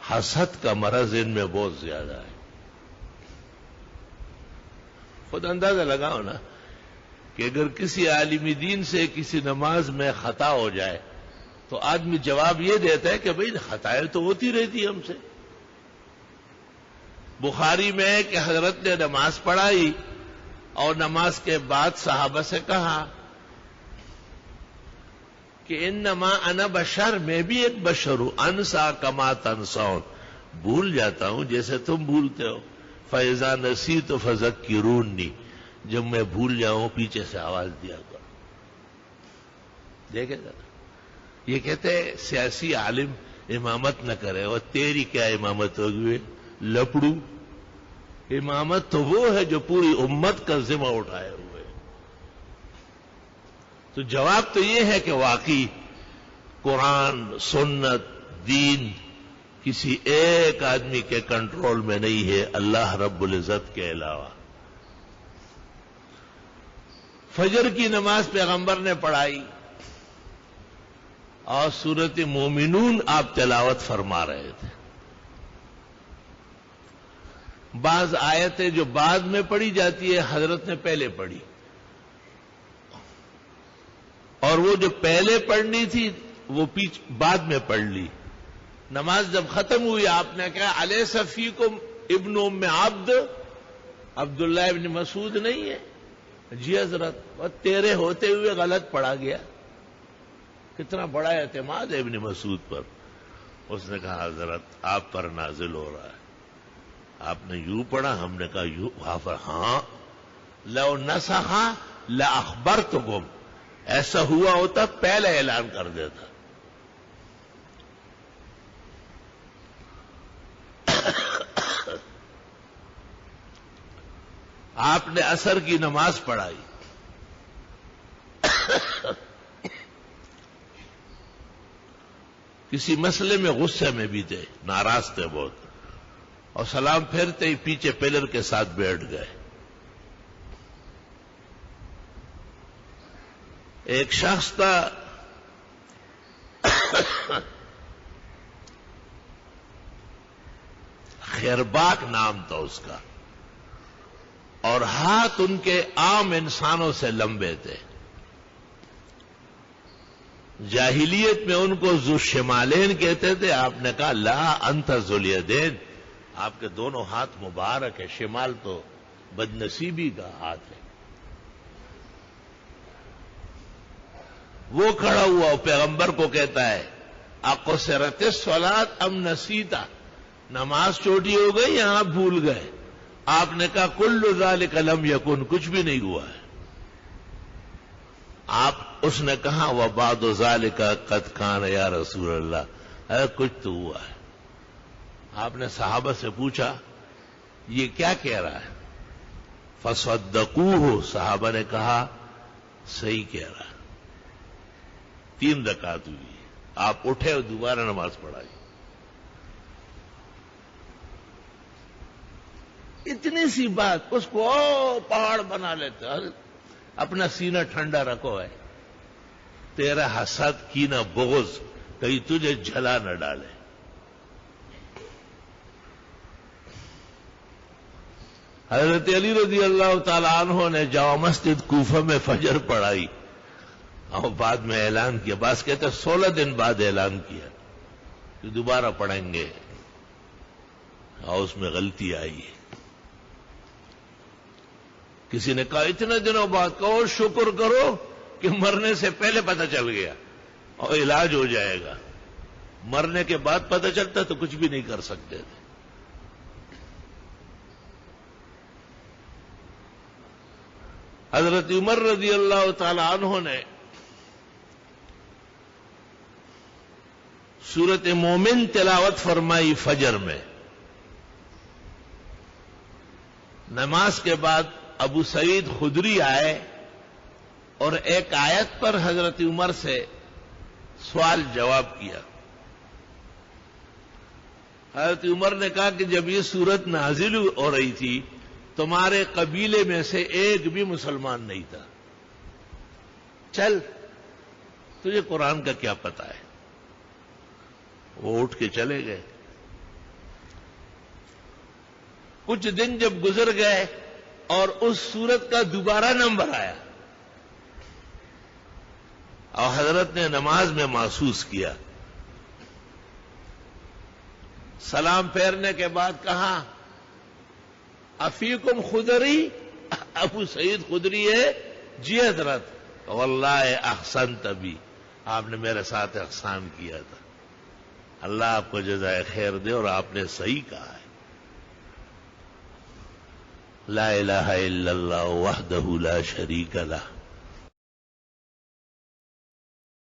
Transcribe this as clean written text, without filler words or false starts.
حسد کا مرض ان میں بہت زیادہ ہے. خود اندازہ لگاؤ نا کہ اگر کسی عالم دین سے کسی نماز میں خطا ہو جائے تو آدمی جواب یہ دیتا ہے کہ بھئی خطائیں تو ہوتی رہتی ہم سے. بخاری میں ہے کہ حضرت نے نماز پڑھائی اور نماز کے بعد صحابہ سے کہا کہ انما انا بشر، میں بھی ایک بشر ہوں، انسا کما تنسون، بھول جاتا ہوں جیسے تم بھولتے ہو. فَإِذَا نَسِيتُ فَذَكِّرُونِّي، جب میں بھول جاؤں پیچھے سے آواز دیا کرو. دیکھے ذرا، یہ کہتے ہیں سیاسی عالم امامت نہ کرے، اور تیری کیا امامت ہوگی لپڑو؟ امامت تو وہ ہے جو پوری امت کا ذمہ اٹھائے ہوئے. تو جواب تو یہ ہے کہ واقعی قرآن، سنت، دین کسی ایک آدمی کے کنٹرول میں نہیں ہے اللہ رب العزت کے علاوہ. فجر کی نماز پیغمبر نے پڑھائی اور سورۃ مومنون آپ تلاوت فرما رہے تھے. بعض آیتیں جو بعد میں پڑھی جاتی ہے حضرت نے پہلے پڑھی، اور وہ جو پہلے پڑھنی تھی وہ بعد میں پڑھ لی. نماز جب ختم ہوئی آپ نے کہا الیس فیکم ابن ام عبد، عبداللہ ابن مسعود نہیں ہے؟ جی حضرت، اور تیرے ہوتے ہوئے غلط پڑھا گیا. کتنا بڑا اعتماد ہے ابن مسعود پر. اس نے کہا حضرت آپ پر نازل ہو رہا ہے، آپ نے یوں پڑھا، ہم نے کہا یوں. ہاں لو نسخ لاخبرتکم، ایسا ہوا ہوتا پہلے اعلان کر دیتا. آپ نے عصر کی نماز پڑھائی، کسی مسئلے میں غصے میں بھی تھے، ناراض تھے بہت، اور سلام پھیرتے ہی پیچھے پلر کے ساتھ بیٹھ گئے. ایک شخص تھا خیرباک نام تھا اس کا، اور ہاتھ ان کے عام انسانوں سے لمبے تھے. جاہلیت میں ان کو ذو الشمالین کہتے تھے. آپ نے کہا لا انت ذو الیدین، آپ کے دونوں ہاتھ مبارک ہے. شمال تو بدنصیبی کا ہاتھ ہے. وہ کھڑا ہوا اور پیغمبر کو کہتا ہے اقصرت الصلاۃ ام نسیتا، نماز چھوٹی ہو گئی یا آپ بھول گئے؟ آپ نے کہا کل ذالک لم یکن، کچھ بھی نہیں ہوا ہے. اس نے کہا وبعد ذالک قد کان یا رسول اللہ، کچھ تو ہوا ہے. آپ نے صحابہ سے پوچھا یہ کیا کہہ رہا ہے؟ فصدقوہ، صحابہ نے کہا صحیح کہہ رہا ہے. 3 رکعت ہوئی، آپ اٹھے اور دوبارہ نماز پڑھائی. اتنی سی بات اس کو پہاڑ بنا لیتے. اپنا سینہ ٹھنڈا رکھو ہے، تیرا حسد کینہ بغض کہیں تجھے جھلا نہ ڈالے. حضرت علی رضی اللہ تعالی عنہ نے جامع مسجد کوفہ میں فجر پڑھائی اور بعد میں اعلان کیا. بعض کہتے 16 دن بعد اعلان کیا کہ دوبارہ پڑھیں گے، اور اس میں غلطی آئی. کسی نے کہا اتنے دنوں بعد کہو شکر کرو کہ مرنے سے پہلے پتہ چل گیا اور علاج ہو جائے گا. مرنے کے بعد پتہ چلتا تو کچھ بھی نہیں کر سکتے تھے. حضرت عمر رضی اللہ تعالی عنہ نے سورۃ مومن تلاوت فرمائی فجر میں. نماز کے بعد ابو سعید خدری آئے اور ایک آیت پر حضرت عمر سے سوال جواب کیا. حضرت عمر نے کہا کہ جب یہ سورت نازل ہو رہی تھی تمہارے قبیلے میں سے ایک بھی مسلمان نہیں تھا، چل تجھے قرآن کا کیا پتہ ہے. وہ اٹھ کے چلے گئے. کچھ دن جب گزر گئے اور اس سورت کا دوبارہ نمبر آیا اور حضرت نے نماز میں محسوس کیا، سلام پھیرنے کے بعد کہا افیکم خدری، ابو سعید خدری ہے؟ جی حضرت، واللہ احسنت بی، آپ نے میرے ساتھ احسان کیا تھا، اللہ آپ کو جزائے خیر دے، اور آپ نے صحیح کہا ہے۔ لا الہ الا اللہ وحدہ لا شریک لہ